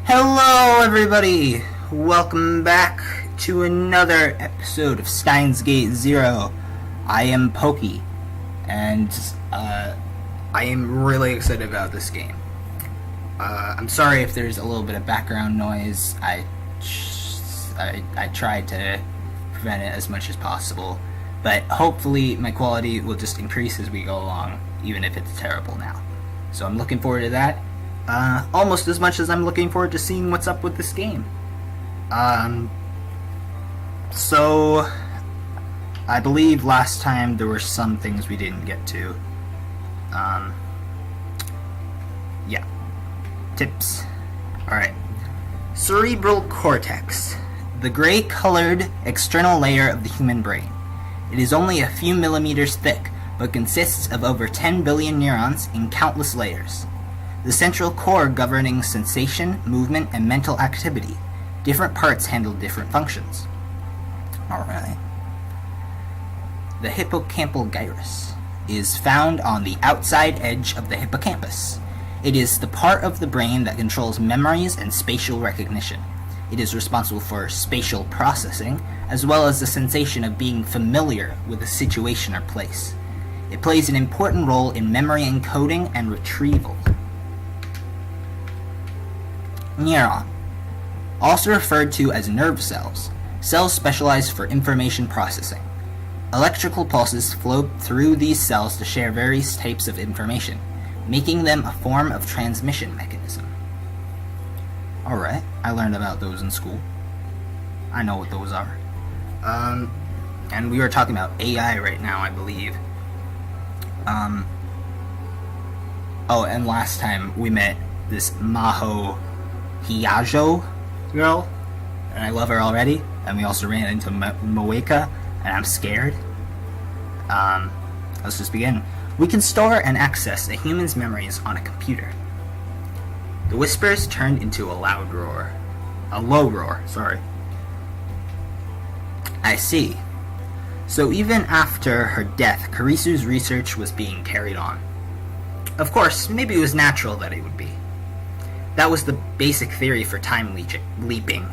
Hello, everybody! Welcome back to another episode of Steins Gate Zero. I am Pokey, and I am really excited about this game. I'm sorry if there's a little bit of background noise. I tried to prevent it as much as possible, but hopefully my quality will just increase as we go along, even if it's terrible now. So I'm looking forward to that. Almost as much as I'm looking forward to seeing what's up with this game. So I believe last time there were some things we didn't get to. Yeah. Tips. Alright. Cerebral cortex. The gray-colored external layer of the human brain. It is only a few millimeters thick, but consists of over 10 billion neurons in countless layers. The central core governing sensation, movement, and mental activity. Different parts handle different functions. Alright. The hippocampal gyrus is found on the outside edge of the hippocampus. It is the part of the brain that controls memories and spatial recognition. It is responsible for spatial processing, as well as the sensation of being familiar with a situation or place. It plays an important role in memory encoding and retrieval. Neuron. Also referred to as nerve cells. Cells specialized for information processing. Electrical pulses flow through these cells to share various types of information, making them a form of transmission mechanism. Alright, I learned about those in school. I know what those are. And we were talking about AI right now, I believe. Oh, and last time we met this Maho Hiyajo girl, and I love her already. And we also ran into Moeka, and I'm scared. Let's just begin. We can store and access a human's memories on a computer. The whispers turned into a loud roar. A low roar, sorry. I see. So even after her death, Karisu's research was being carried on. Of course, maybe it was natural that it would be. That was the basic theory for time leaping,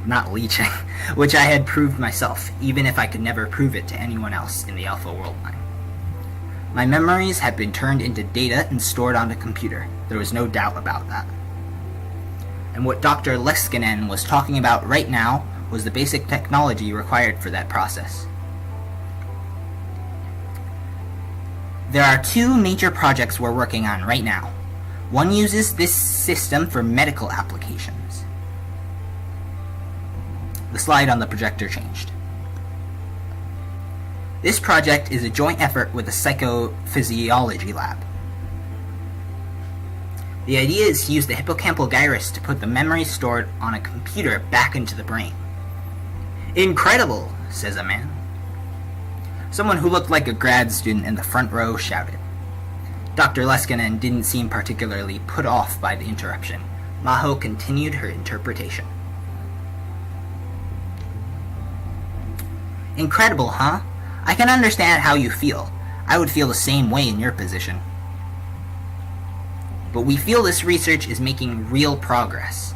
not leeching, which I had proved myself, even if I could never prove it to anyone else in the Alpha world line. My memories had been turned into data and stored on a computer. There was no doubt about that. And what Dr. Leskinen was talking about right now was the basic technology required for that process. There are two major projects we're working on right now. One uses this system for medical applications. The slide on the projector changed. This project is a joint effort with a psychophysiology lab. The idea is to use the hippocampal gyrus to put the memories stored on a computer back into the brain. Incredible, says a man. Someone who looked like a grad student in the front row shouted. Dr. Leskinen didn't seem particularly put off by the interruption. Maho continued her interpretation. Incredible, huh? I can understand how you feel. I would feel the same way in your position. But we feel this research is making real progress.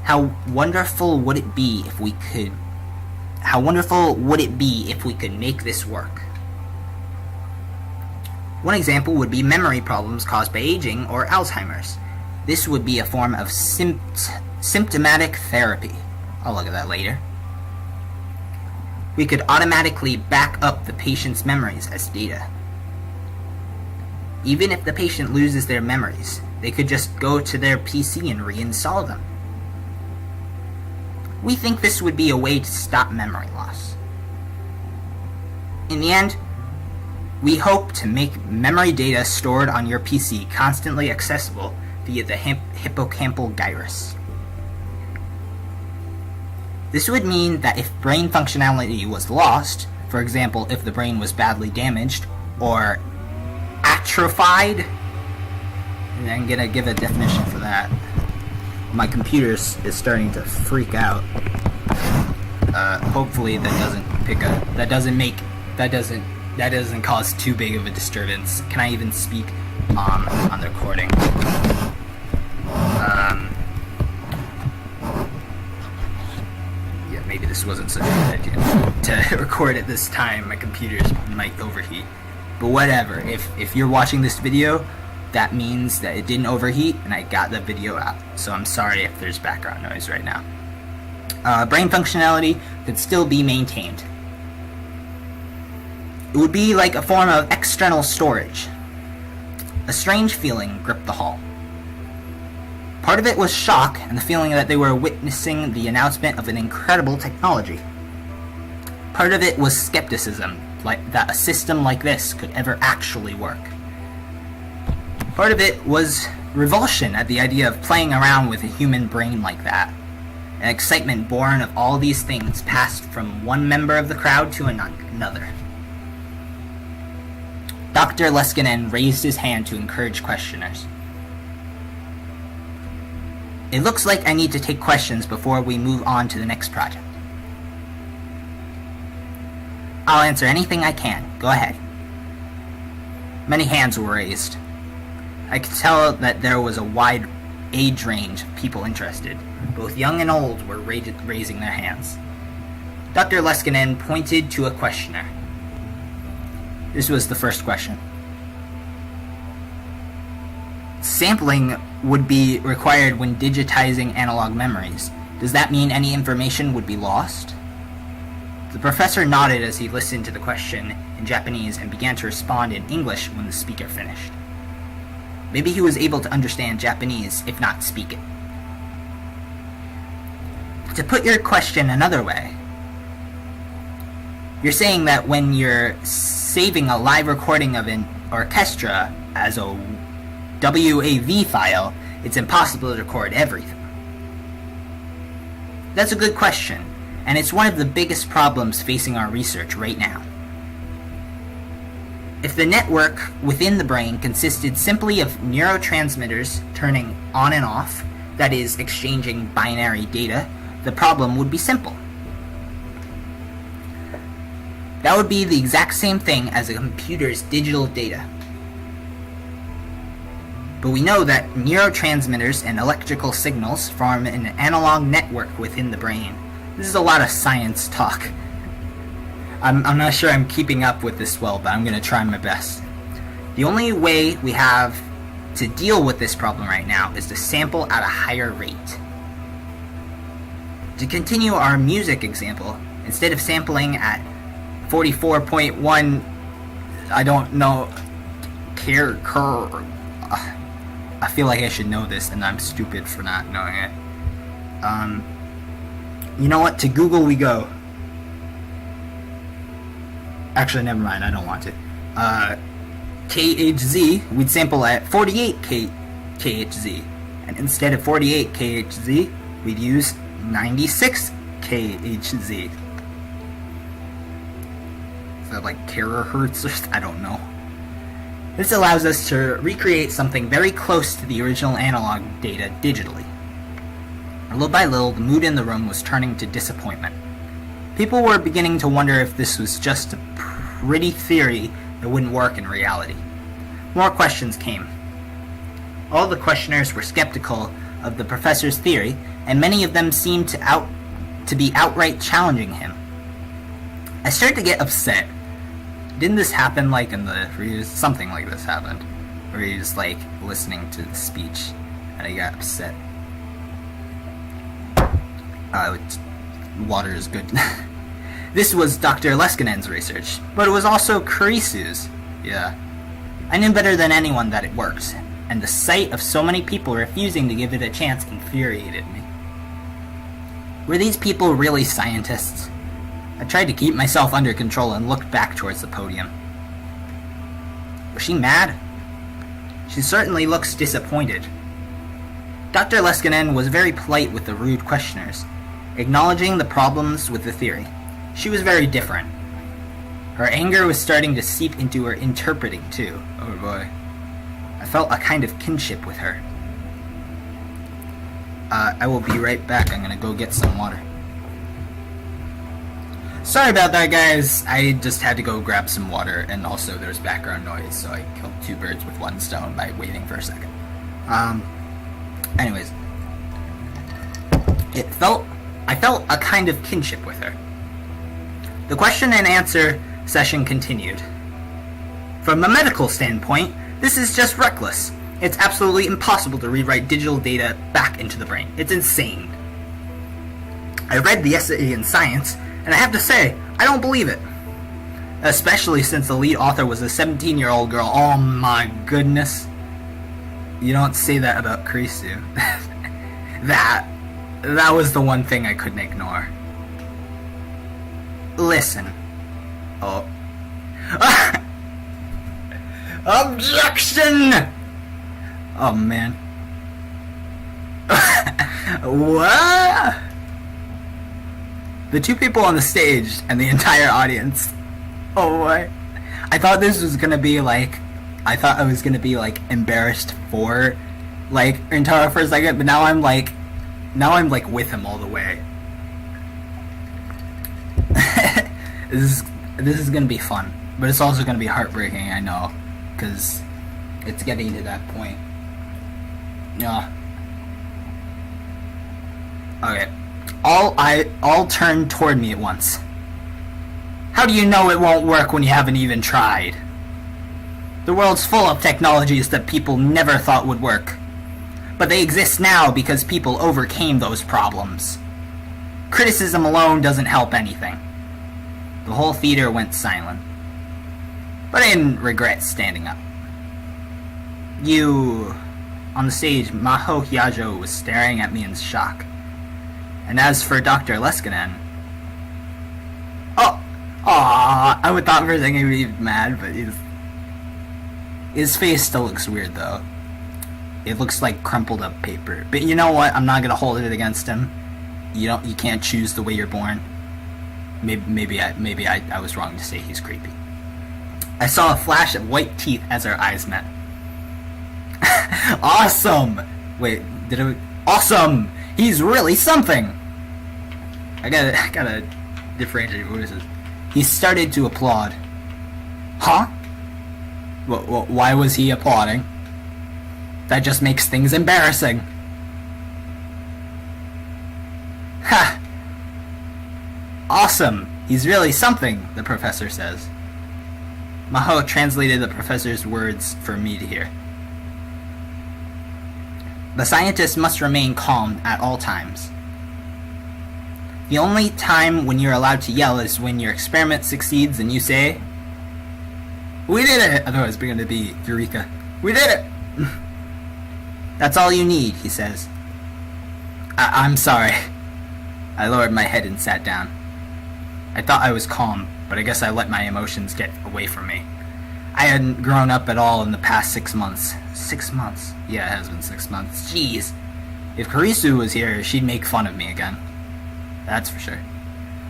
How wonderful would it be if we could make this work? One example would be memory problems caused by aging or Alzheimer's. This would be a form of symptomatic therapy. I'll look at that later. We could automatically back up the patient's memories as data. Even if the patient loses their memories, they could just go to their PC and reinstall them. We think this would be a way to stop memory loss. In the end, we hope to make memory data stored on your PC constantly accessible via the hippocampal gyrus. This would mean that if brain functionality was lost, for example, if the brain was badly damaged or atrophied, and I'm gonna give a definition for that. My computer is starting to freak out. Hopefully that doesn't cause too big of a disturbance. Can I even speak on the recording? this wasn't such a good idea to record at this time. My computers might overheat. But whatever, if you're watching this video, that means that it didn't overheat and I got the video out. So I'm sorry if there's background noise right now. Brain functionality could still be maintained. It would be like a form of external storage. A strange feeling gripped the hall. Part of it was shock and the feeling that they were witnessing the announcement of an incredible technology. Part of it was skepticism, like that a system like this could ever actually work. Part of it was revulsion at the idea of playing around with a human brain like that. An excitement born of all these things passed from one member of the crowd to another. Dr. Leskinen raised his hand to encourage questioners. It looks like I need to take questions before we move on to the next project. I'll answer anything I can. Go ahead. Many hands were raised. I could tell that there was a wide age range of people interested. Both young and old were raising their hands. Dr. Leskinen pointed to a questioner. This was the first question. Sampling would be required when digitizing analog memories. Does that mean any information would be lost? The professor nodded as he listened to the question in Japanese and began to respond in English when the speaker finished. Maybe he was able to understand Japanese, if not speak it. To put your question another way, you're saying that when you're saving a live recording of an orchestra as a WAV file, it's impossible to record everything. That's a good question, and it's one of the biggest problems facing our research right now. If the network within the brain consisted simply of neurotransmitters turning on and off, that is, exchanging binary data, the problem would be simple. That would be the exact same thing as a computer's digital data. But we know that neurotransmitters and electrical signals form an analog network within the brain. This is a lot of science talk. I'm not sure I'm keeping up with this well, but I'm going to try my best. The only way we have to deal with this problem right now is to sample at a higher rate. To continue our music example, instead of sampling at 44.1, I don't know, I feel like I should know this, and I'm stupid for not knowing it. You know what? To Google we go. Actually, never mind. I don't want to. KHZ, we'd sample at 48 KHZ. And instead of 48 KHZ, we'd use 96 KHZ. Is that like terahertz or I don't know. This allows us to recreate something very close to the original analog data digitally. Little by little, the mood in the room was turning to disappointment. People were beginning to wonder if this was just a pretty theory that wouldn't work in reality. More questions came. All the questioners were skeptical of the professor's theory, and many of them seemed to be outright challenging him. I started to get upset. Didn't this happen like in the reviews? Something like this happened, where he was like listening to the speech, and I got upset. Water is good. This was Dr. Leskinen's research, but it was also Kurisu's. Yeah. I knew better than anyone that it worked, and the sight of so many people refusing to give it a chance infuriated me. Were these people really scientists? I tried to keep myself under control and looked back towards the podium. Was she mad? She certainly looks disappointed. Dr. Leskinen was very polite with the rude questioners, acknowledging the problems with the theory. She was very different. Her anger was starting to seep into her interpreting, too. Oh boy. I felt a kind of kinship with her. I will be right back. I'm gonna go get some water. Sorry about that, guys. I just had to go grab some water, and also there's background noise, so I killed two birds with one stone by waiting for a second. Anyways. It felt I felt a kind of kinship with her. The question and answer session continued. From a medical standpoint, this is just reckless. It's absolutely impossible to rewrite digital data back into the brain. It's insane. I read the essay in Science, and I have to say, I don't believe it. Especially since the lead author was a 17-year-old girl. Oh my goodness. You don't say that about Kurisu. That was the one thing I couldn't ignore. Listen. Oh. Objection! Oh man. What? The two people on the stage and the entire audience. Oh boy. I thought this was gonna be like, I thought I was gonna be like embarrassed for like Rintaro for a second, but now I'm like with him all the way. This is gonna be fun, but it's also gonna be heartbreaking, I know, because it's getting to that point. Yeah. Okay. All turned toward me at once. How do you know it won't work when you haven't even tried? The world's full of technologies that people never thought would work. But they exist now because people overcame those problems. Criticism alone doesn't help anything. The whole theater went silent. But I didn't regret standing up. On the stage, Maho Hyajo was staring at me in shock. And as for Dr. Leskinen... I would thought for a second he'd be mad, but his face still looks weird, though. It looks like crumpled up paper. But you know what? I'm not gonna hold it against him. You can't choose the way you're born. Maybe I was wrong to say he's creepy. I saw a flash of white teeth as our eyes met. Awesome! Wait, awesome! He's really something! I gotta differentiate voices. He started to applaud. Huh? Why was he applauding? That just makes things embarrassing. Ha! Awesome! He's really something, the professor says. Maho translated the professor's words for me to hear. The scientist must remain calm at all times. The only time when you're allowed to yell is when your experiment succeeds and you say, "We did it!" Otherwise, it's going to be Eureka. "We did it!" That's all you need, he says. I'm sorry. I lowered my head and sat down. I thought I was calm, but I guess I let my emotions get away from me. I hadn't grown up at all in the past 6 months. 6 months? Yeah, it has been 6 months. Jeez. If Kurisu was here, she'd make fun of me again. That's for sure.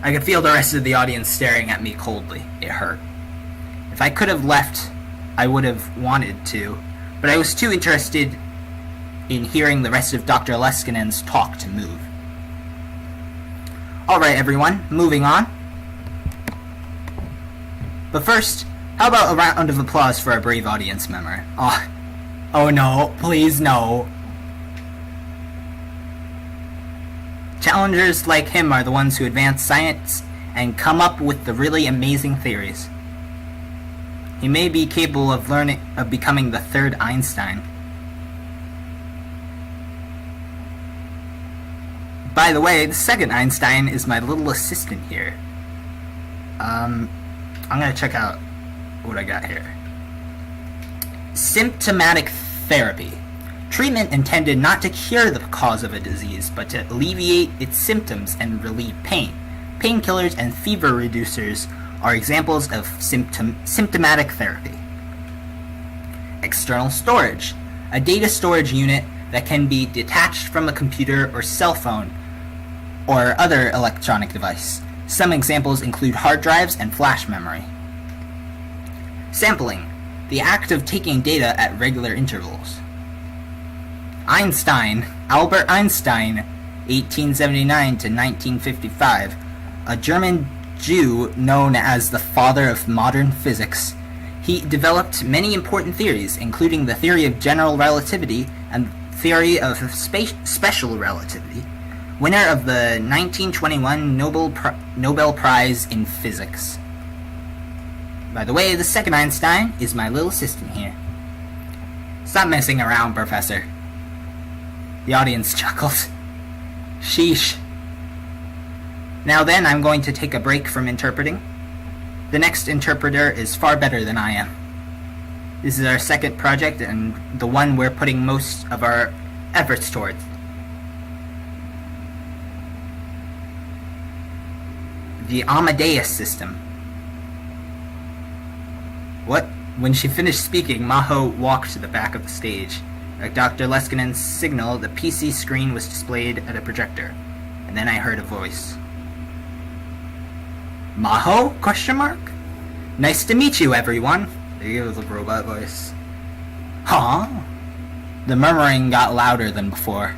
I could feel the rest of the audience staring at me coldly. It hurt. If I could have left, I would have wanted to, but I was too interested in hearing the rest of Dr. Leskinen's talk to move. Alright everyone, moving on. But first, how about a round of applause for our brave audience member? Oh no, please no. Challengers like him are the ones who advance science and come up with the really amazing theories. He may be capable of becoming the third Einstein. By the way, the second Einstein is my little assistant here. I'm gonna check out what I got here. Symptomatic therapy. Treatment intended not to cure the cause of a disease, but to alleviate its symptoms and relieve pain. Painkillers and fever reducers are examples of symptomatic therapy. External storage. A data storage unit that can be detached from a computer or cell phone or other electronic device. Some examples include hard drives and flash memory. Sampling. The act of taking data at regular intervals. Einstein, Albert Einstein, 1879 to 1955, a German Jew known as the father of modern physics. He developed many important theories, including the theory of general relativity and theory of special relativity, winner of the 1921 Nobel Prize in Physics. By the way, the second Einstein is my little assistant here. Stop messing around, Professor. The audience chuckled. Sheesh. Now then, I'm going to take a break from interpreting. The next interpreter is far better than I am. This is our second project and the one we're putting most of our efforts towards. The Amadeus system. What? When she finished speaking, Maho walked to the back of the stage. At Dr. Leskinen's signal, the PC screen was displayed at a projector. And then I heard a voice. Maho? Question mark? Nice to meet you, everyone. It was a robot voice. Huh? The murmuring got louder than before,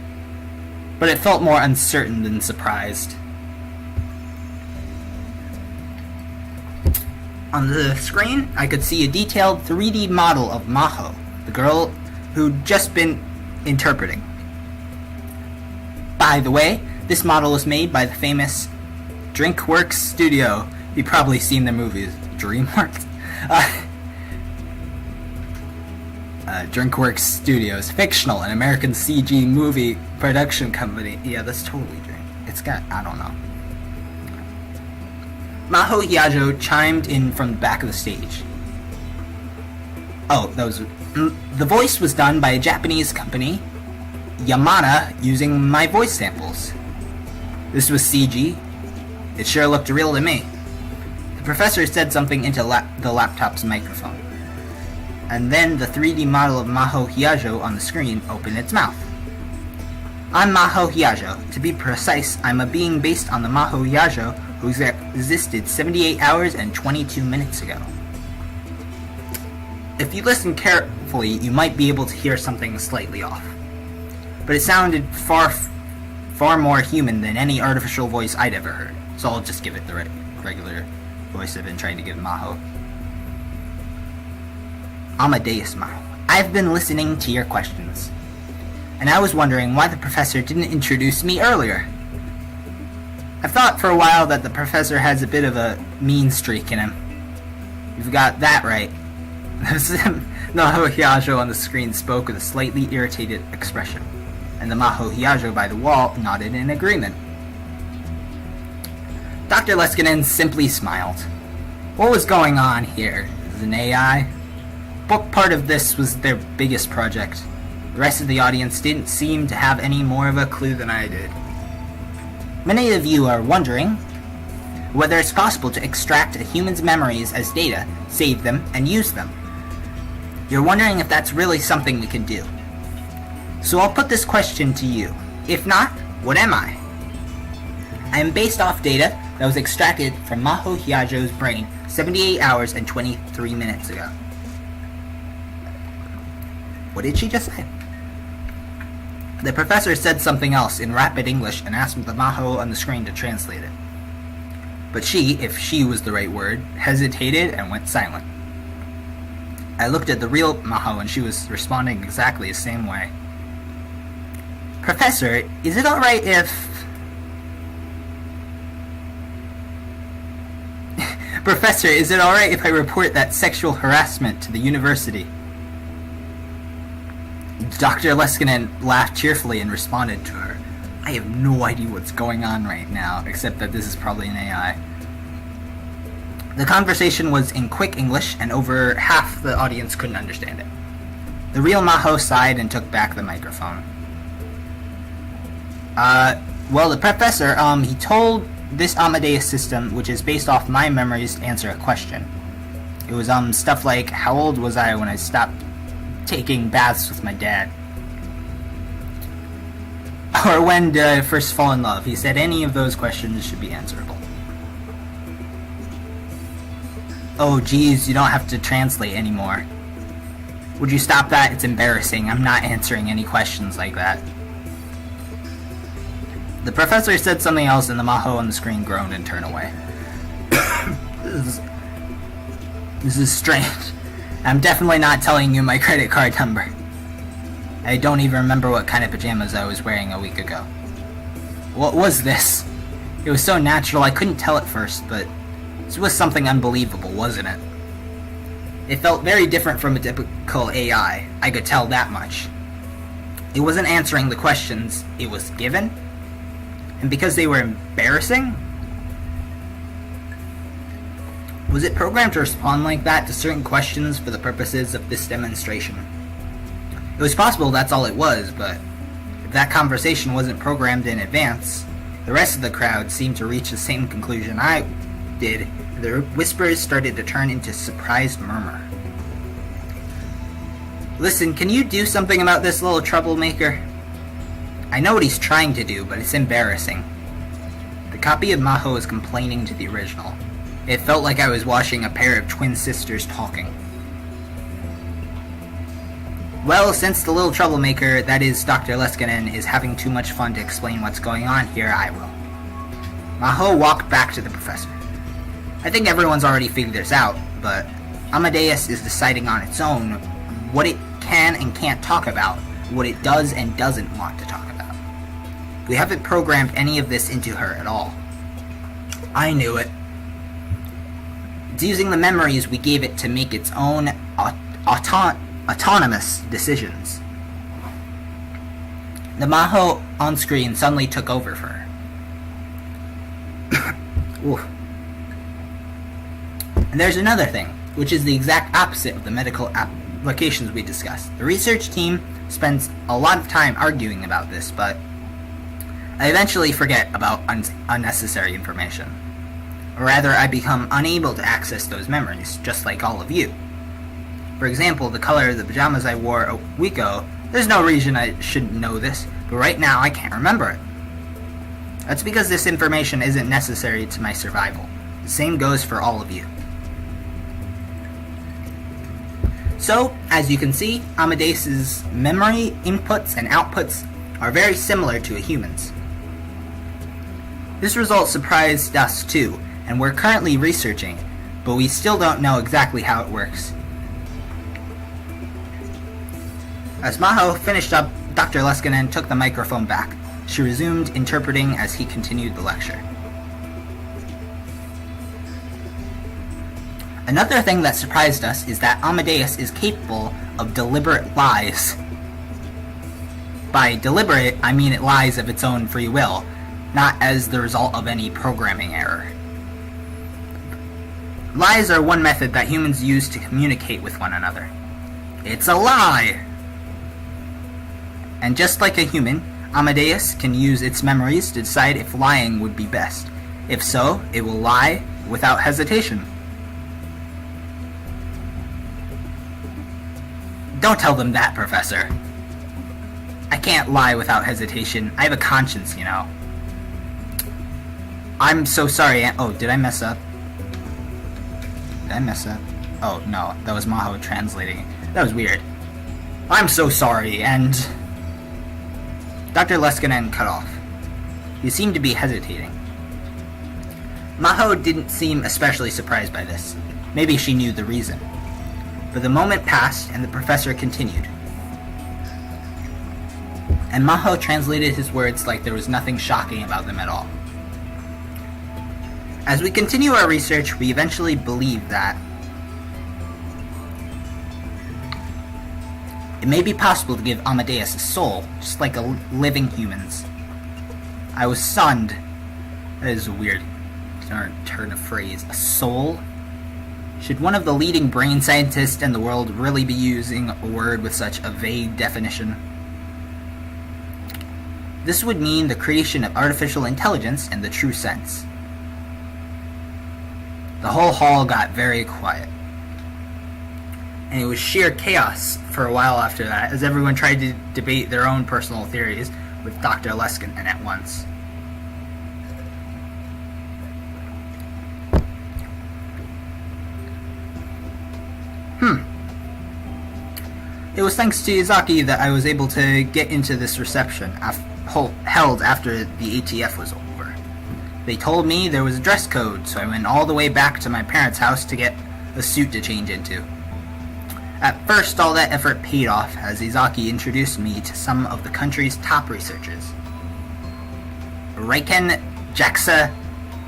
but it felt more uncertain than surprised. On the screen, I could see a detailed 3D model of Maho, the girl who'd just been interpreting. By the way, this model was made by the famous DreamWorks studio. You've probably seen the movies. DreamWorks? DreamWorks Studios, fictional, an American CG movie production company. Yeah, that's totally Dream. It's got, I don't know. Maho Hyajo chimed in from the back of the stage. Oh, the voice was done by a Japanese company, Yamada, using my voice samples. This was CG. It sure looked real to me. The professor said something into the laptop's microphone. And then the 3D model of Maho Hyajo on the screen opened its mouth. I'm Maho Hyajo. To be precise, I'm a being based on the Maho Hyajo who existed 78 hours and 22 minutes ago. If you listen carefully, you might be able to hear something slightly off. But it sounded far more human than any artificial voice I'd ever heard. So I'll just give it the regular voice I've been trying to give Maho. Amadeus Maho. I've been listening to your questions, and I was wondering why the professor didn't introduce me earlier. I've thought for a while that the professor has a bit of a mean streak in him. You've got that right. Maho Hyajo on the screen spoke with a slightly irritated expression, and the Maho Hyajo by the wall nodded in agreement. Dr. Leskinen simply smiled. What was going on here? Is it an AI? Book part of this was their biggest project. The rest of the audience didn't seem to have any more of a clue than I did. Many of you are wondering whether it's possible to extract a human's memories as data, save them, and use them. You're wondering if that's really something we can do. So I'll put this question to you. If not, what am I? I am based off data that was extracted from Maho Hyajo's brain 78 hours and 23 minutes ago. What did she just say? The professor said something else in rapid English and asked the Maho on the screen to translate it. But she, if she was the right word, hesitated and went silent. I looked at the real Maho and she was responding exactly the same way. Professor, is it alright if... Professor, is it alright if I report that sexual harassment to the university? Dr. Leskinen laughed cheerfully and responded to her. I have no idea what's going on right now, except that this is probably an AI. The conversation was in quick English, and over half the audience couldn't understand it. The real Maho sighed and took back the microphone. Well, the professor, he told this Amadeus system, which is based off my memories, to answer a question. It was, stuff like, how old was I when I stopped taking baths with my dad? Or when did I first fall in love? He said any of those questions should be answerable. Oh geez, you don't have to translate anymore. Would you stop that? It's embarrassing. I'm not answering any questions like that. The professor said something else and the Maho on the screen groaned and turned away. This is strange. I'm definitely not telling you my credit card number. I don't even remember what kind of pajamas I was wearing a week ago. What was this? It was so natural I couldn't tell at first, but this was something unbelievable, wasn't it? It felt very different from a typical AI, I could tell that much. It wasn't answering the questions it was given, and because they were embarrassing? Was it programmed to respond like that to certain questions for the purposes of this demonstration? It was possible that's all it was, but if that conversation wasn't programmed in advance, the rest of the crowd seemed to reach the same conclusion I did. The whispers started to turn into surprised murmur. Listen, can you do something about this little troublemaker? I know what he's trying to do, but it's embarrassing. The copy of Maho was complaining to the original. It felt like I was watching a pair of twin sisters talking. Well, since the little troublemaker, that is Dr. Leskinen, is having too much fun to explain what's going on here, I will. Maho walked back to the professor. I think everyone's already figured this out, but Amadeus is deciding on its own what it can and can't talk about, what it does and doesn't want to talk about. We haven't programmed any of this into her at all. I knew it. It's using the memories we gave it to make its own autonomous decisions. The Maho on screen suddenly took over for her. Oof. And there's another thing, which is the exact opposite of the medical applications we discussed. The research team spends a lot of time arguing about this, but I eventually forget about unnecessary information. Or rather, I become unable to access those memories, just like all of you. For example, the color of the pajamas I wore a week ago, there's no reason I shouldn't know this, but right now I can't remember it. That's because this information isn't necessary to my survival. The same goes for all of you. So, as you can see, Amadeus's memory inputs and outputs are very similar to a human's. This result surprised us too, and we're currently researching, but we still don't know exactly how it works. As Maho finished up, Dr. Leskinen took the microphone back. She resumed interpreting as he continued the lecture. Another thing that surprised us is that Amadeus is capable of deliberate lies. By deliberate, I mean it lies of its own free will, not as the result of any programming error. Lies are one method that humans use to communicate with one another. It's a lie! And just like a human, Amadeus can use its memories to decide if lying would be best. If so, it will lie without hesitation. Don't tell them that, Professor. I can't lie without hesitation. I have a conscience, you know. I'm so sorry, oh, did I mess up? Did I mess up? Oh, no, that was Maho translating. That was weird. I'm so sorry, and... Dr. Leskinen cut off. He seemed to be hesitating. Maho didn't seem especially surprised by this. Maybe she knew the reason. But the moment passed, and the professor continued. And Maho translated his words like there was nothing shocking about them at all. As we continue our research, we eventually believe that it may be possible to give Amadeus a soul, just like a living human's. I was stunned. That is a weird turn of phrase. A soul? Should one of the leading brain scientists in the world really be using a word with such a vague definition? This would mean the creation of artificial intelligence in the true sense. The whole hall got very quiet. And it was sheer chaos for a while after that, as everyone tried to debate their own personal theories with Dr. Leskinen at once. It was thanks to Izaki that I was able to get into this reception held after the ATF was over. They told me there was a dress code, so I went all the way back to my parents' house to get a suit to change into. At first, all that effort paid off as Izaki introduced me to some of the country's top researchers. Riken, JAXA,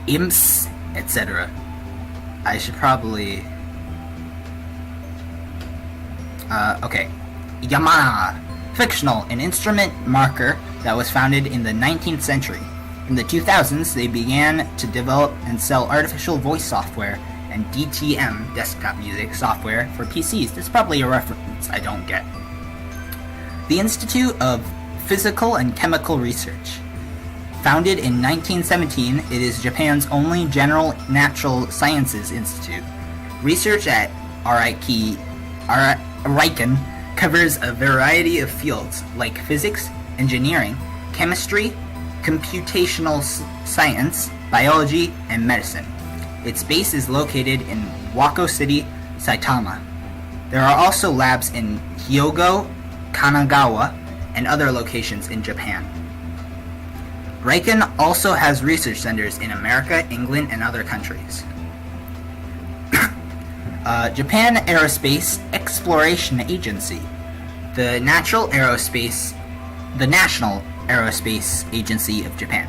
IMSS, etc. I should probably... okay. Yamaha. Fictional, an instrument marker that was founded in the 19th century. In the 2000s, they began to develop and sell artificial voice software and DTM, desktop music software, for PCs. This is probably a reference I don't get. The Institute of Physical and Chemical Research. Founded in 1917, it is Japan's only general natural sciences institute. Research at Riken covers a variety of fields like physics, engineering, chemistry, computational science, biology, and medicine. Its base is located in Wako City, Saitama. There are also labs in Hyogo, Kanagawa, and other locations in Japan. Riken also has research centers in America, England, and other countries. Japan Aerospace Exploration Agency. The National Aerospace Agency of Japan.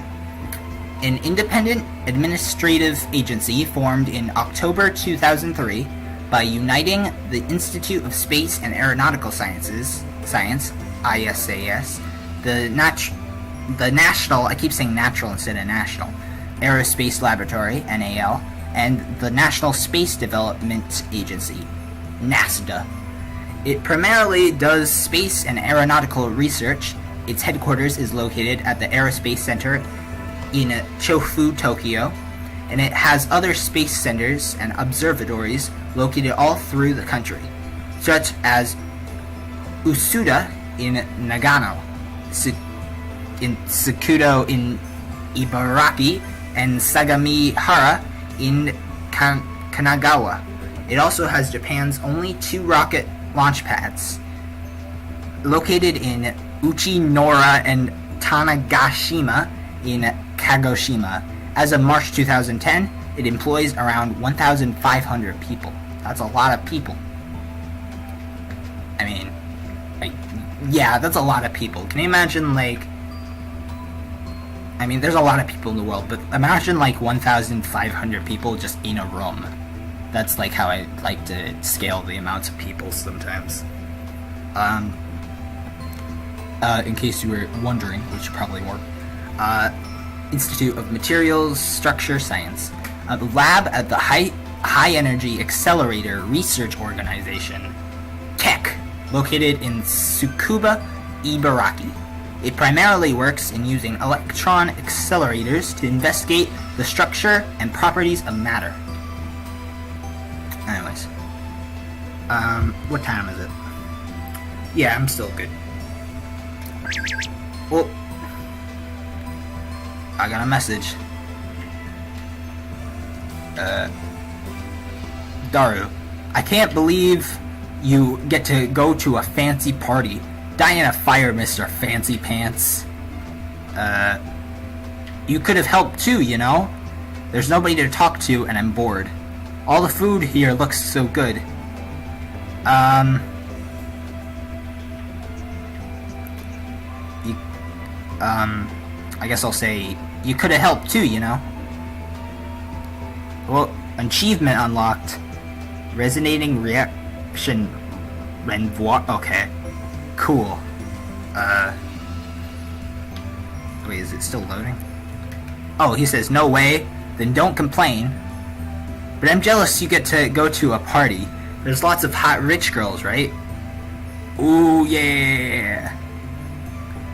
An independent administrative agency formed in October 2003 by uniting the Institute of Space and Aeronautical Science, ISAS, the National, I keep saying natural instead of national, Aerospace Laboratory, NAL, and the National Space Development Agency, NASDA. It primarily does space and aeronautical research. Its headquarters is located at the Aerospace Center in Chofu, Tokyo, and it has other space centers and observatories located all through the country, such as Usuda in Nagano, in Sakudo in Ibaraki, and Sagamihara in Kanagawa. It also has Japan's only 2 rocket launch pads, located in Uchinora and Tanegashima in Kagoshima. As of March 2010, it employs around 1,500 people. That's a lot of people. I mean, yeah, that's a lot of people. Can you imagine, I mean, there's a lot of people in the world, but imagine, 1,500 people just in a room. That's, how I like to scale the amounts of people sometimes. In case you were wondering, which you probably weren't. Institute of Materials Structure Science. The lab at the High Energy Accelerator Research Organization, TEC, located in Tsukuba, Ibaraki. It primarily works in using electron accelerators to investigate the structure and properties of matter. Anyways. What time is it? Yeah, I'm still good. Well, I got a message. Daru, I can't believe you get to go to a fancy party. Die in a fire, Mr. Fancy Pants. You could have helped too, you know? There's nobody to talk to and I'm bored. All the food here looks so good. I guess I'll say, you could have helped too, you know? Well, achievement unlocked. Resonating reaction renvoi. Okay. Cool. Wait, is it still loading? Oh, he says, no way. Then don't complain. But I'm jealous you get to go to a party. There's lots of hot rich girls, right? Ooh, yeah.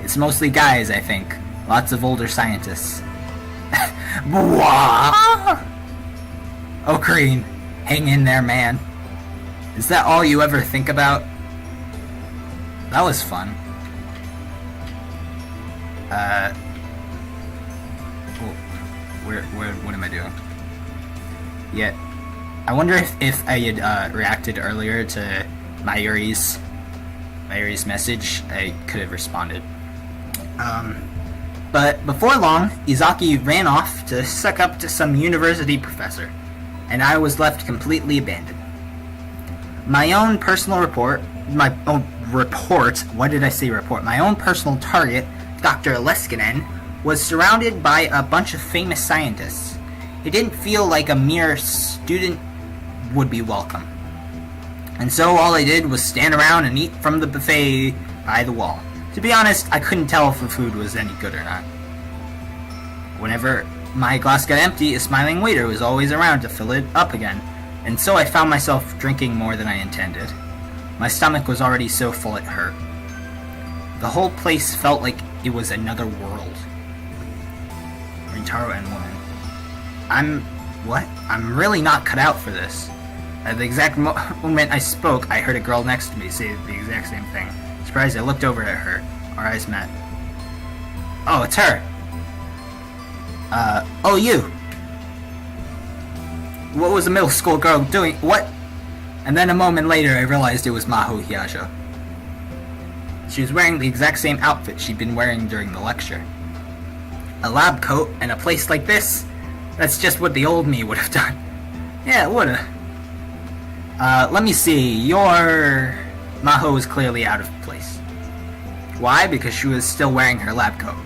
It's mostly guys, I think. Lots of older scientists. Oh, Green, hang in there, man. Is that all you ever think about? That was fun. What am I doing? Yeah, I wonder if I had reacted earlier to Mayuri's message, I could have responded. But before long, Izaki ran off to suck up to some university professor, and I was left completely abandoned. My own personal My own personal target, Dr. Leskinen, was surrounded by a bunch of famous scientists. It didn't feel like a mere student would be welcome. And so all I did was stand around and eat from the buffet by the wall. To be honest, I couldn't tell if the food was any good or not. Whenever my glass got empty, a smiling waiter was always around to fill it up again, and so I found myself drinking more than I intended. My stomach was already so full it hurt. The whole place felt like it was another world. Rintaro and woman. I'm really not cut out for this. At the exact moment I spoke, I heard a girl next to me say the exact same thing. Surprised, I looked over at her. Our eyes met. Oh, it's her. Oh, you. What was a middle school girl doing? What? And then a moment later, I realized it was Maho Hyajo. She was wearing the exact same outfit she'd been wearing during the lecture. A lab coat and a place like this? That's just what the old me would have done. Yeah, it would've. Let me see. Your... Maho was clearly out of place. Why? Because she was still wearing her lab coat.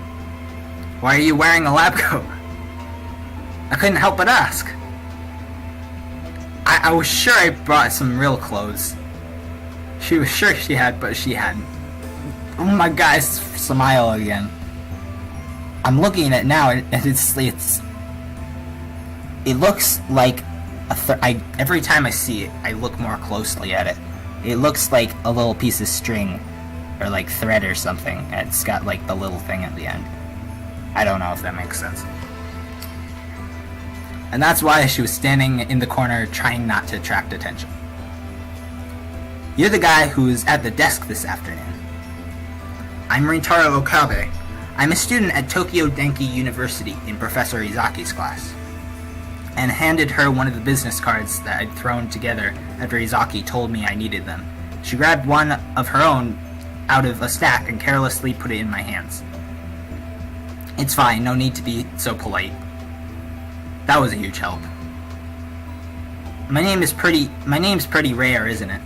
Why are you wearing a lab coat? I couldn't help but ask. I was sure I brought some real clothes. She was sure she had, but she hadn't. Oh my god, it's Smile again. I'm looking at it now, and it looks like every time I see it, I look more closely at it. It looks like a little piece of string, or like thread or something, and it's got like the little thing at the end. I don't know if that makes sense. And that's why she was standing in the corner trying not to attract attention. You're the guy who's at the desk this afternoon. I'm Rintaro Okabe. I'm a student at Tokyo Denki University in Professor Izaki's class. And handed her one of the business cards that I'd thrown together after Izaki told me I needed them. She grabbed one of her own out of a stack and carelessly put it in my hands. It's fine, no need to be so polite. That was a huge help. My name's pretty rare, isn't it?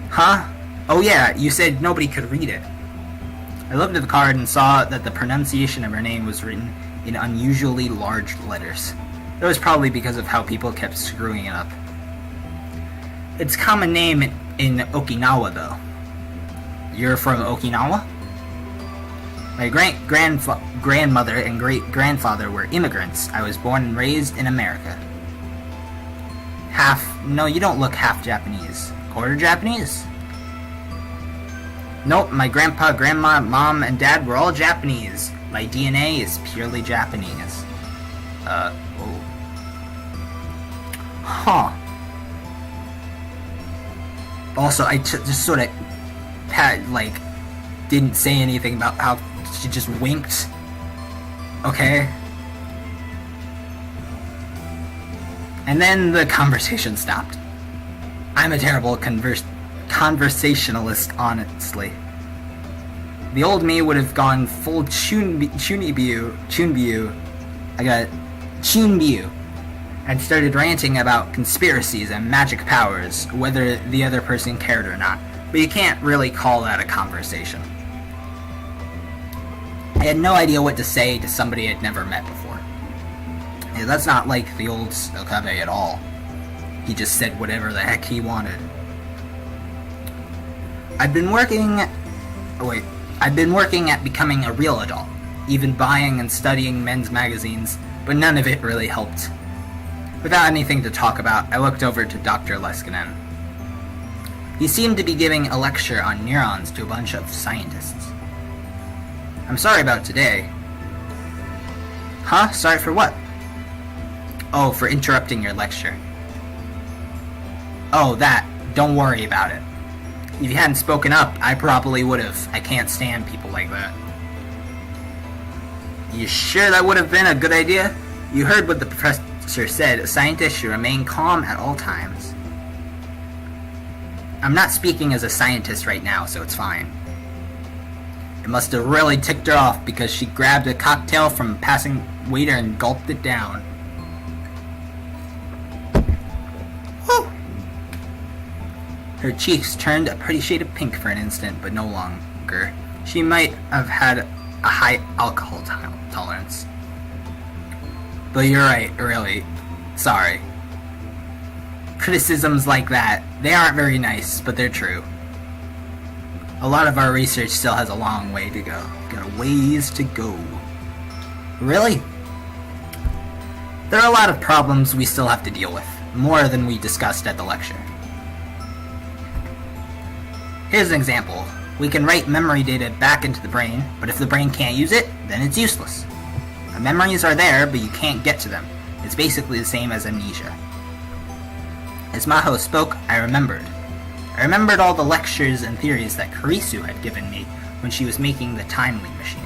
Huh? Oh yeah, you said nobody could read it. I looked at the card and saw that the pronunciation of her name was written in unusually large letters. That was probably because of how people kept screwing it up. It's a common name in Okinawa, though. You're from Okinawa? My grandmother and great-grandfather were immigrants. I was born and raised in America. No, you don't look half Japanese. Quarter Japanese? Nope, my grandpa, grandma, mom, and dad were all Japanese. My DNA is purely Japanese. Oh. Huh. Also, I just sort of didn't say anything about how she just winked. Okay? And then the conversation stopped. I'm a terrible conversationalist, honestly. The old me would have gone full Chunbyu. I got Chunbyu. And started ranting about conspiracies and magic powers, whether the other person cared or not. But you can't really call that a conversation. I had no idea what to say to somebody I'd never met before. Yeah, that's not like the old Okabe at all. He just said whatever the heck he wanted. I've been working at becoming a real adult, even buying and studying men's magazines, but none of it really helped. Without anything to talk about, I looked over to Dr. Leskinen. He seemed to be giving a lecture on neurons to a bunch of scientists. I'm sorry about today. Huh? Sorry for what? Oh, for interrupting your lecture. Oh, that. Don't worry about it. If you hadn't spoken up, I probably would've. I can't stand people like that. You sure that would have been a good idea? You heard what the professor said. A scientist should remain calm at all times. I'm not speaking as a scientist right now, so it's fine. It must have really ticked her off because she grabbed a cocktail from a passing waiter and gulped it down. Whew! Her cheeks turned a pretty shade of pink for an instant, but no longer. She might have had a high alcohol tolerance. But you're right, really. Sorry. Criticisms like that, they aren't very nice, but they're true. A lot of our research still has a long way to go. Got a ways to go. Really? There are a lot of problems we still have to deal with, more than we discussed at the lecture. Here's an example. We can write memory data back into the brain, but if the brain can't use it, then it's useless. The memories are there, but you can't get to them. It's basically the same as amnesia. As Maho spoke, I remembered. I remembered all the lectures and theories that Kurisu had given me when she was making the time-leap machine.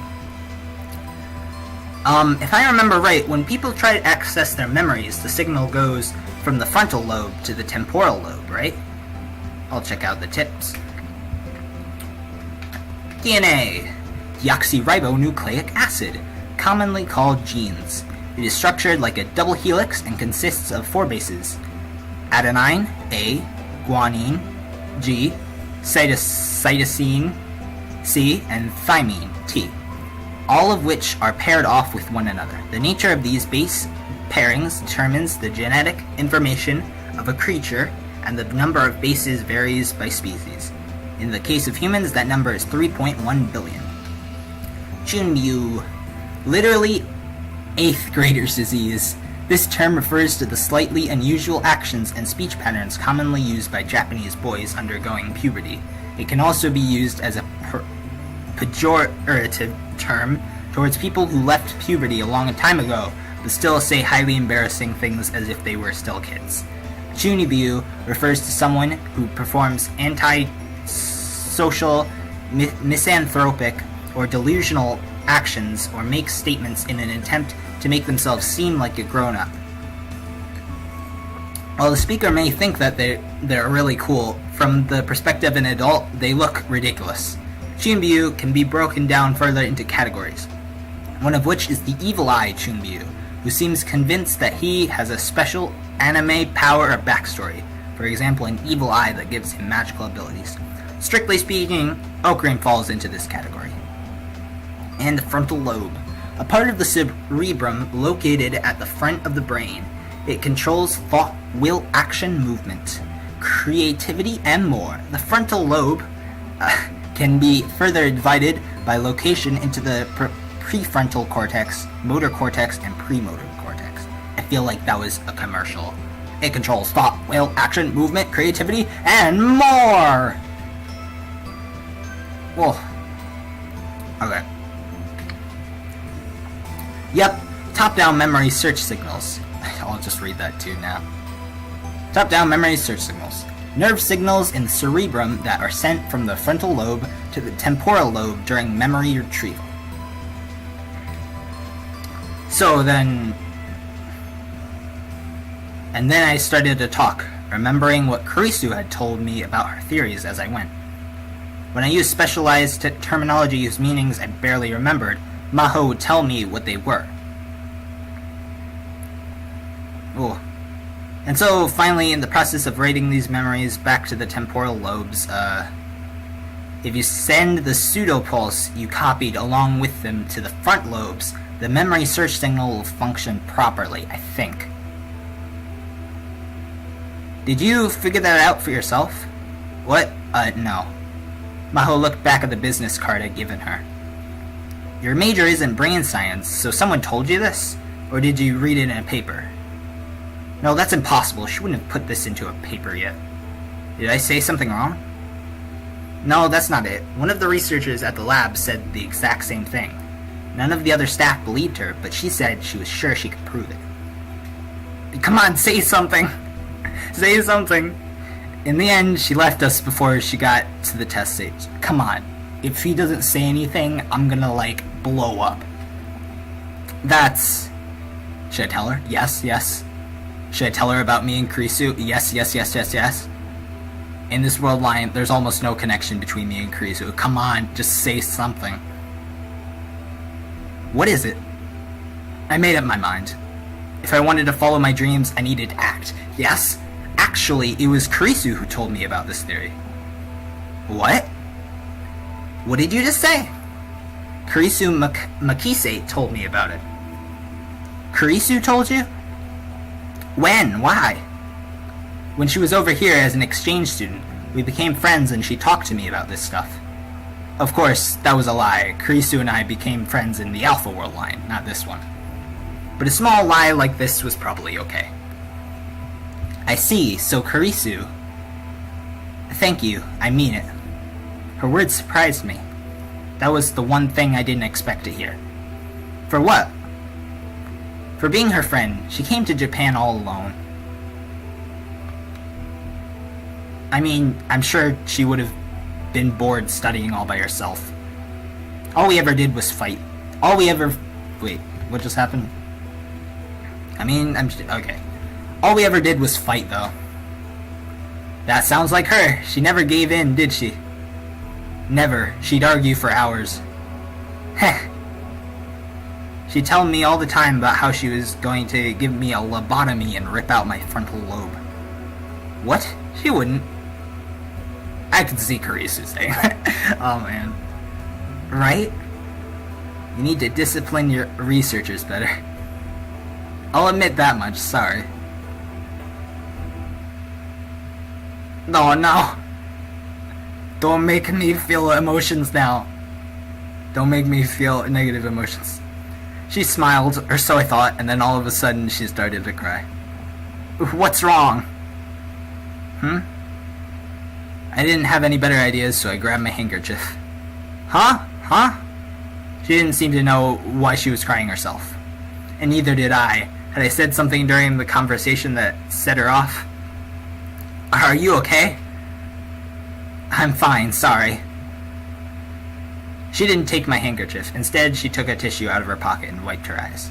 If I remember right, when people try to access their memories, the signal goes from the frontal lobe to the temporal lobe, right? I'll check out the tips. DNA. Deoxyribonucleic acid, commonly called genes. It is structured like a double helix and consists of 4 bases. Adenine, A, guanine, G, cytosine, C, and thymine, T, all of which are paired off with one another. The nature of these base pairings determines the genetic information of a creature, and the number of bases varies by species. In the case of humans, that number is 3.1 billion. Junmyu, literally 8th grader's disease. This term refers to the slightly unusual actions and speech patterns commonly used by Japanese boys undergoing puberty. It can also be used as a pejorative term towards people who left puberty a long time ago, but still say highly embarrassing things as if they were still kids. Chunibyu refers to someone who performs anti-social, misanthropic, or delusional actions or makes statements in an attempt to make themselves seem like a grown-up. While the speaker may think that they're really cool, from the perspective of an adult, they look ridiculous. Chunbyu can be broken down further into categories, one of which is the Evil Eye Chunbyu, who seems convinced that he has a special anime power or backstory, for example an evil eye that gives him magical abilities. Strictly speaking, Okrin falls into this category. And the frontal lobe, a part of the cerebrum located at the front of the brain. It controls thought, will, action, movement, creativity, and more. The frontal lobe can be further divided by location into the prefrontal cortex, motor cortex, and premotor cortex. I feel like that was a commercial. It controls thought, will, action, movement, creativity, and more! Whoa. Okay. Yep, top-down memory search signals. I'll just read that too now. Top-down memory search signals. Nerve signals in the cerebrum that are sent from the frontal lobe to the temporal lobe during memory retrieval. So then... And then I started to talk, remembering what Kurisu had told me about her theories as I went. When I used specialized terminology whose meanings I barely remembered, Maho would tell me what they were. Ooh. And so, finally, in the process of writing these memories back to the temporal lobes, if you send the pseudopulse you copied along with them to the front lobes, the memory search signal will function properly, I think. Did you figure that out for yourself? What? No. Maho looked back at the business card I'd given her. Your major isn't brain science, so someone told you this? Or did you read it in a paper? No, that's impossible. She wouldn't have put this into a paper yet. Did I say something wrong? No, that's not it. One of the researchers at the lab said the exact same thing. None of the other staff believed her, but she said she was sure she could prove it. Come on, say something! Say something! In the end, she left us before she got to the test stage. Come on. If he doesn't say anything, I'm gonna, blow up. That's... Should I tell her? Yes, yes. Should I tell her about me and Kurisu? Yes, yes, yes, yes, yes. In this world line, there's almost no connection between me and Kurisu. Come on, just say something. What is it? I made up my mind. If I wanted to follow my dreams, I needed to act. Yes? Actually, it was Kurisu who told me about this theory. What? What did you just say? Kurisu Makise told me about it. Kurisu told you? When? Why? When she was over here as an exchange student, we became friends and she talked to me about this stuff. Of course, that was a lie. Kurisu and I became friends in the Alpha World line, not this one. But a small lie like this was probably okay. I see, so Kurisu... Thank you, I mean it. Her words surprised me. That was the one thing I didn't expect to hear. For what? For being her friend. She came to Japan all alone. I mean, I'm sure she would have been bored studying all by herself. All we ever did was fight. Wait, what just happened? Okay. All we ever did was fight, though. That sounds like her. She never gave in, did she? Never. She'd argue for hours. Heh. She'd tell me all the time about how she was going to give me a lobotomy and rip out my frontal lobe. What? She wouldn't. I could see Kurisu saying that. Oh, man. Right? You need to discipline your researchers better. I'll admit that much, sorry. No. Don't make me feel emotions now. Don't make me feel negative emotions. She smiled, or so I thought, and then all of a sudden she started to cry. What's wrong? I didn't have any better ideas, so I grabbed my handkerchief. Huh? She didn't seem to know why she was crying herself. And neither did I. Had I said something during the conversation that set her off? Are you okay? I'm fine, sorry. She didn't take my handkerchief. Instead, she took a tissue out of her pocket and wiped her eyes.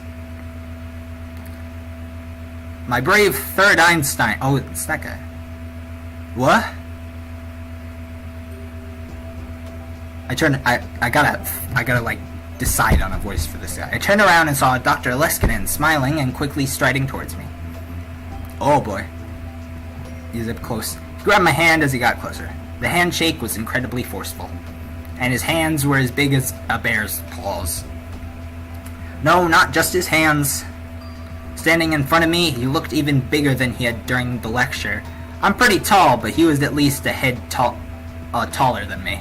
My brave third Einstein... Oh, it's that guy. What? I gotta, like, decide on a voice for this guy. I turned around and saw Dr. Leskinen smiling and quickly striding towards me. Oh, boy. He's up close. He grabbed my hand as he got closer. The handshake was incredibly forceful, and his hands were as big as a bear's paws. No, not just his hands. Standing in front of me, he looked even bigger than he had during the lecture. I'm pretty tall, but he was at least a head taller than me.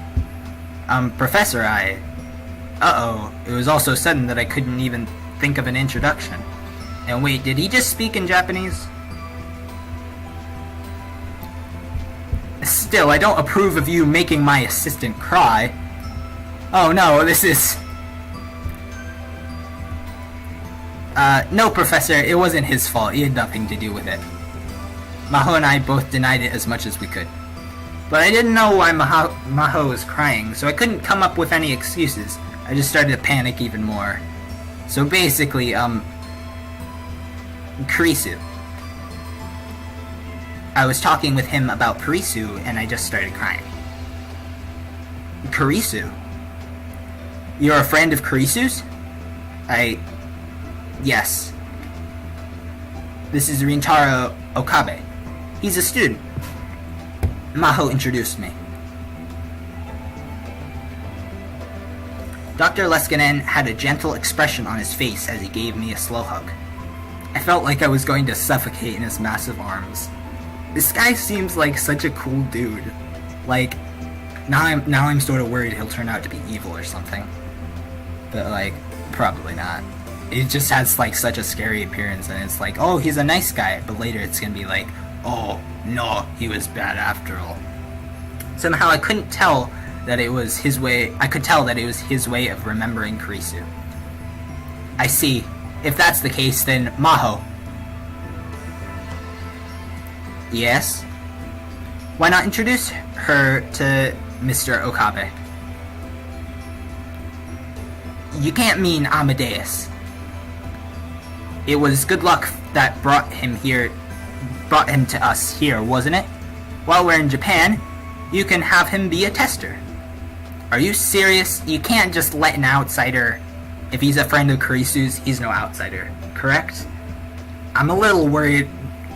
Professor, Uh-oh, it was all so sudden that I couldn't even think of an introduction. And wait, did he just speak in Japanese? Still, I don't approve of you making my assistant cry. Oh no, this is... No, Professor, it wasn't his fault. He had nothing to do with it. Maho and I both denied it as much as we could. But I didn't know why Maho was crying, so I couldn't come up with any excuses. I just started to panic even more. So basically, Kurisu. I was talking with him about Kurisu, and I just started crying. Kurisu? You're a friend of Kurisu's? Yes. This is Rintaro Okabe. He's a student. Maho introduced me. Dr. Leskinen had a gentle expression on his face as he gave me a slow hug. I felt like I was going to suffocate in his massive arms. This guy seems like such a cool dude. Like, now I'm sort of worried he'll turn out to be evil or something. But, like, probably not. It just has, like, such a scary appearance, and it's like, oh, he's a nice guy, but later it's gonna be like, oh, no, he was bad after all. Somehow I couldn't tell that it was his way, I could tell that it was his way of remembering Kurisu. I see. If that's the case, then Maho. Yes? Why not introduce her to Mr. Okabe? You can't mean Amadeus. It was good luck that brought him to us here, wasn't it? While we're in Japan, you can have him be a tester. Are you serious? You can't just let an outsider... If he's a friend of Kurisu's, he's no outsider, correct? I'm a little worried.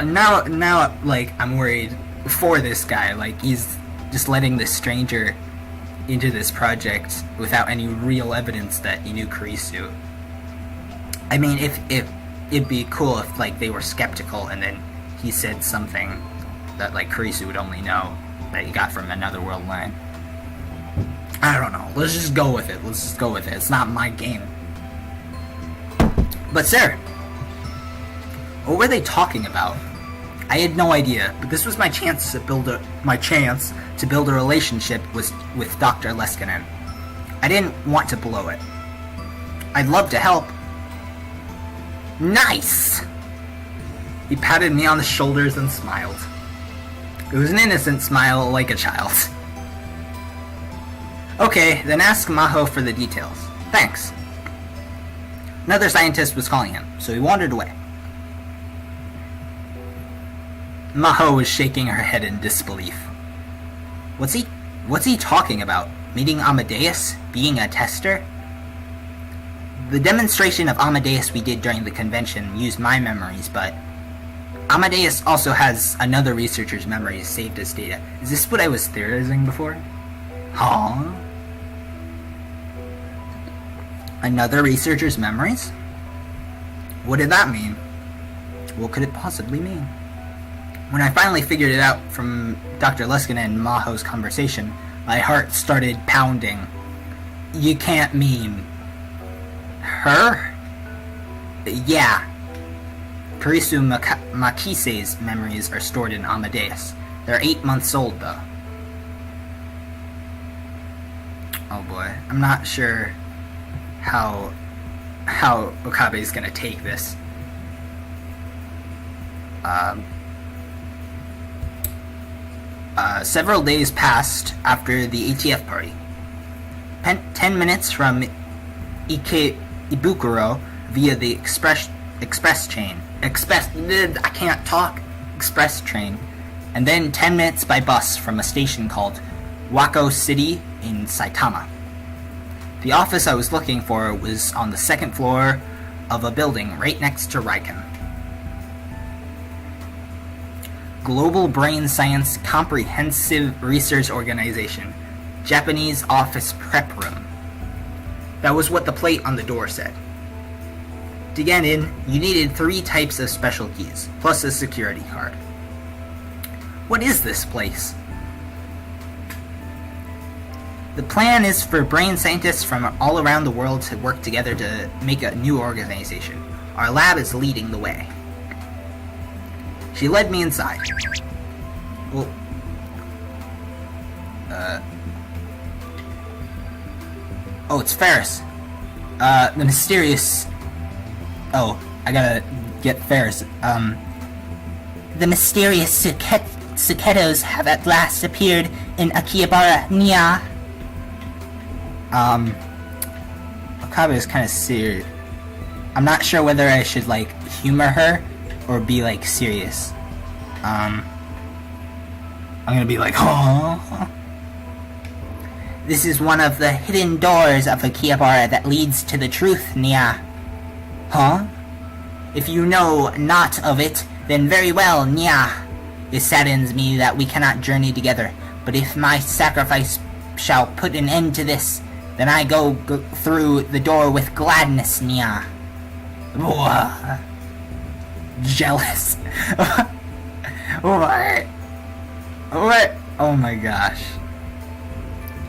Now, like, I'm worried for this guy. Like, he's just letting this stranger into this project without any real evidence that you knew Kurisu. I mean, if it'd be cool if like they were skeptical and then he said something that like Kurisu would only know that he got from another world line. I don't know. Let's just go with it. It's not my game. But sir, what were they talking about? I had no idea, but this was my chance to build a relationship with Dr. Leskinen. I didn't want to blow it. I'd love to help. Nice! He patted me on the shoulders and smiled. It was an innocent smile, like a child. Okay, then ask Maho for the details. Thanks. Another scientist was calling him, so he wandered away. Maho was shaking her head in disbelief. What's he talking about? Meeting Amadeus? Being a tester? The demonstration of Amadeus we did during the convention used my memories, but Amadeus also has another researcher's memories saved as data. Is this what I was theorizing before? Huh? Another researcher's memories? What did that mean? What could it possibly mean? When I finally figured it out from Dr. Leskinen and Maho's conversation, my heart started pounding. You can't mean... her? Yeah. Kurisu Makise's memories are stored in Amadeus. They're 8 months old, though. Oh boy. I'm not sure how Okabe is gonna take this. Several days passed after the ATF party. 10 minutes from Ibukuro via the express train, and then 10 minutes by bus from a station called Wako City in Saitama. The office I was looking for was on the second floor of a building right next to Riken. Global Brain Science Comprehensive Research Organization, Japanese Office Prep Room. That was what the plate on the door said. To get in, you needed 3 types of special keys, plus a security card. What is this place? The plan is for brain scientists from all around the world to work together to make a new organization. Our lab is leading the way. She led me inside. Well, oh, it's Ferris. The mysterious... Oh, I gotta get Ferris. The mysterious cicados have at last appeared in Akihabara, Nya. Okabe is kind of serious. I'm not sure whether I should, like, humor her or be, like, serious. I'm gonna be like, oh. This is one of the hidden doors of Akihabara that leads to the truth, Nya. Huh? If you know not of it, then very well, Nya. It saddens me that we cannot journey together, but if my sacrifice shall put an end to this, then I go through the door with gladness, Nya. Jealous. What? What? Oh my gosh.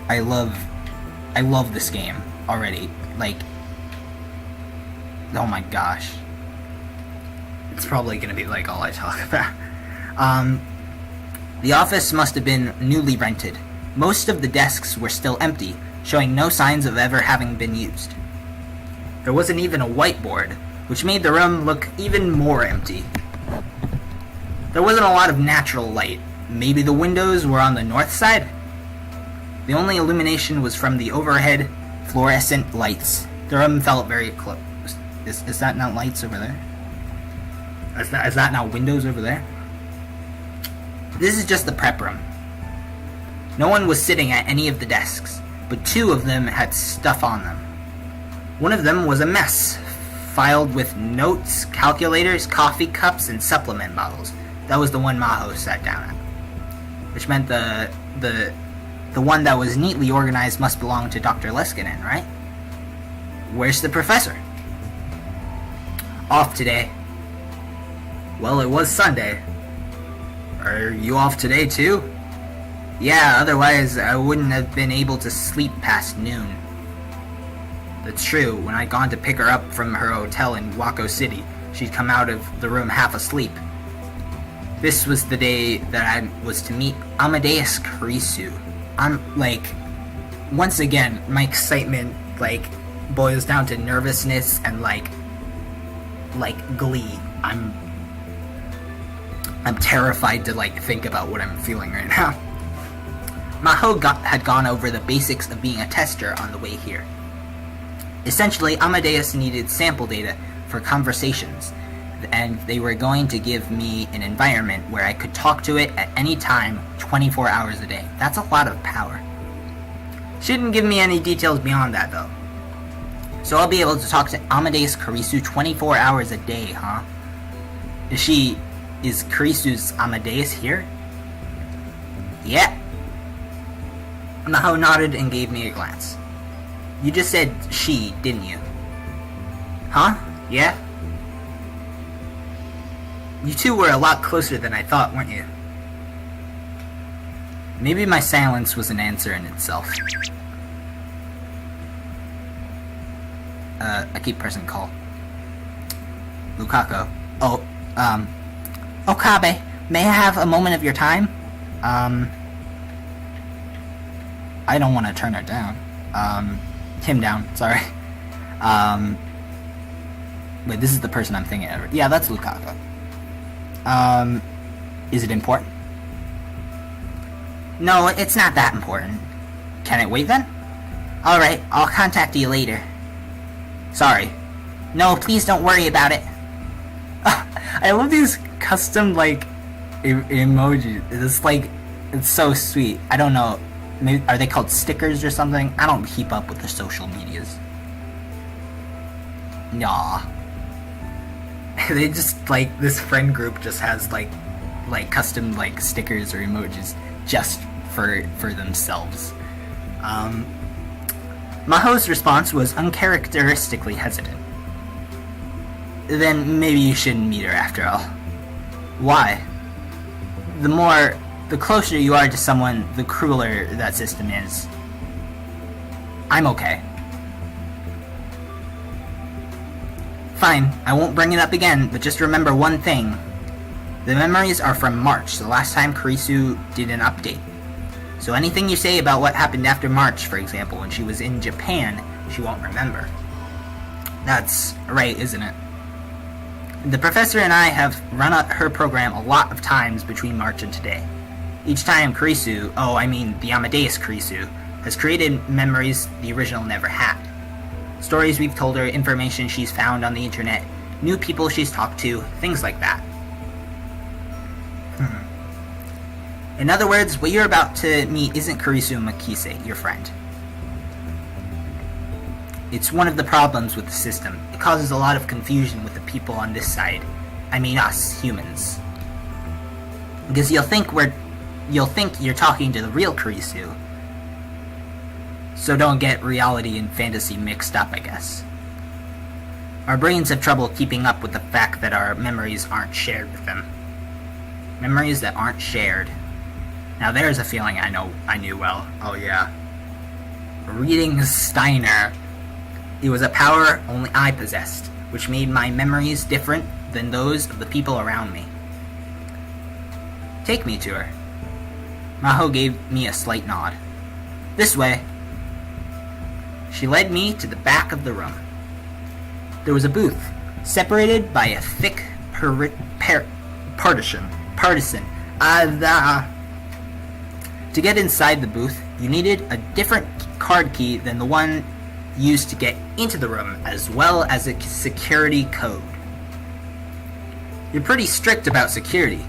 I love this game already. Like, oh my gosh. It's probably gonna be like all I talk about. The office must have been newly rented. Most of the desks were still empty, showing no signs of ever having been used. There wasn't even a whiteboard, which made the room look even more empty. There wasn't a lot of natural light. Maybe the windows were on the north side? The only illumination was from the overhead fluorescent lights. The room felt very close. Is that not lights over there? Is that not windows over there? This is just the prep room. No one was sitting at any of the desks, but 2 of them had stuff on them. One of them was a mess, filed with notes, calculators, coffee cups, and supplement bottles. That was the one Maho sat down at. Which meant the The one that was neatly organized must belong to Dr. Leskinen, right? Where's the professor? Off today. Well, it was Sunday. Are you off today too? Yeah, otherwise I wouldn't have been able to sleep past noon. That's true. When I'd gone to pick her up from her hotel in Waco City, she'd come out of the room half asleep. This was the day that I was to meet Amadeus Karisu. I'm, once again, my excitement, boils down to nervousness and, glee. I'm terrified to, think about what I'm feeling right now. Maho had gone over the basics of being a tester on the way here. Essentially, Amadeus needed sample data for conversations, and they were going to give me an environment where I could talk to it at any time, 24 hours a day. That's a lot of power. She didn't give me any details beyond that, though. So I'll be able to talk to Amadeus Karisu 24 hours a day, huh? Is Karisu's Amadeus here? Yeah. Maho nodded and gave me a glance. You just said she, didn't you? Huh? Yeah? You two were a lot closer than I thought, weren't you? Maybe my silence was an answer in itself. I keep pressing call. Lukaku. Okabe, may I have a moment of your time? I don't want to turn her down. Him down, sorry. Wait, this is the person I'm thinking of. Yeah, that's Lukaku. Is it important? No, it's not that important. Can it wait then? Alright, I'll contact you later. Sorry. No, please don't worry about it. I love these custom, emojis. It's so sweet. I don't know. Maybe, are they called stickers or something? I don't keep up with the social medias. Nah. They just, this friend group just has, custom, stickers or emojis just for themselves. Maho's response was uncharacteristically hesitant. Then maybe you shouldn't meet her after all. Why? The closer you are to someone, the crueler that system is. I'm okay. Fine, I won't bring it up again, but just remember one thing. The memories are from March, the last time Karisu did an update. So anything you say about what happened after March, for example, when she was in Japan, she won't remember. That's right, isn't it? The professor and I have run her program a lot of times between March and today. Each time Karisu, the Amadeus Karisu, has created memories the original never had. Stories we've told her, information she's found on the internet, new people she's talked to, things like that. In other words, what you're about to meet isn't Karisu Makise, your friend. It's one of the problems with the system. It causes a lot of confusion with the people on this side. I mean us, humans. Because you'll think you're talking to the real Karisu. So don't get reality and fantasy mixed up, I guess. Our brains have trouble keeping up with the fact that our memories aren't shared with them. Memories that aren't shared. Now there's a feeling I knew well. Oh yeah. Reading Steiner. It was a power only I possessed, which made my memories different than those of the people around me. Take me to her. Maho gave me a slight nod. This way. She led me to the back of the room. There was a booth, separated by a thick partisan. To get inside the booth, you needed a different card key than the one used to get into the room, as well as a security code. You're pretty strict about security.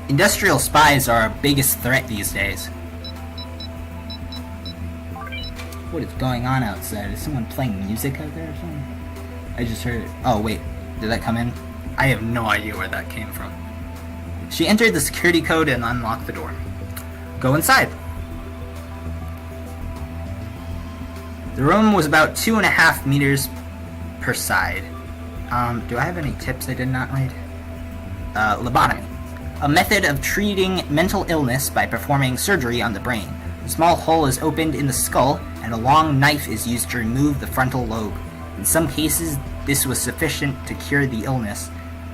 Industrial spies are our biggest threat these days. What is going on outside? Is someone playing music out there or something? I just heard it. Oh wait, did that come in? I have no idea where that came from. She entered the security code and unlocked the door. Go inside. The room was about 2.5 meters per side. Do I have any tips I did not read? Lobotomy. A method of treating mental illness by performing surgery on the brain. A small hole is opened in the skull, and a long knife is used to remove the frontal lobe. In some cases, this was sufficient to cure the illness,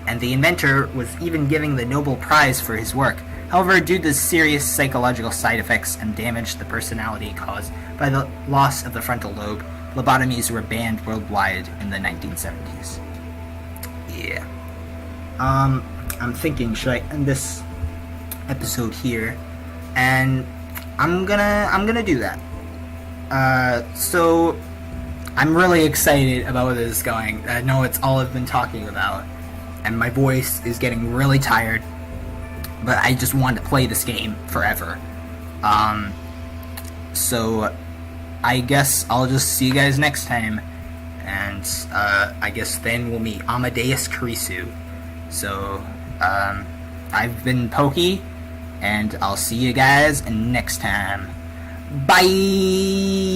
and the inventor was even given the Nobel Prize for his work. However, due to the serious psychological side effects and damage to the personality caused by the loss of the frontal lobe, lobotomies were banned worldwide in the 1970s. Yeah. I'm thinking, should I end this episode here? And I'm gonna do that. So I'm really excited about where this is going. I know it's all I've been talking about, and my voice is getting really tired, but I just want to play this game forever. So I guess I'll just see you guys next time, and I guess then we'll meet Amadeus Karisu. So I've been Pokey, and I'll see you guys next time. Bye!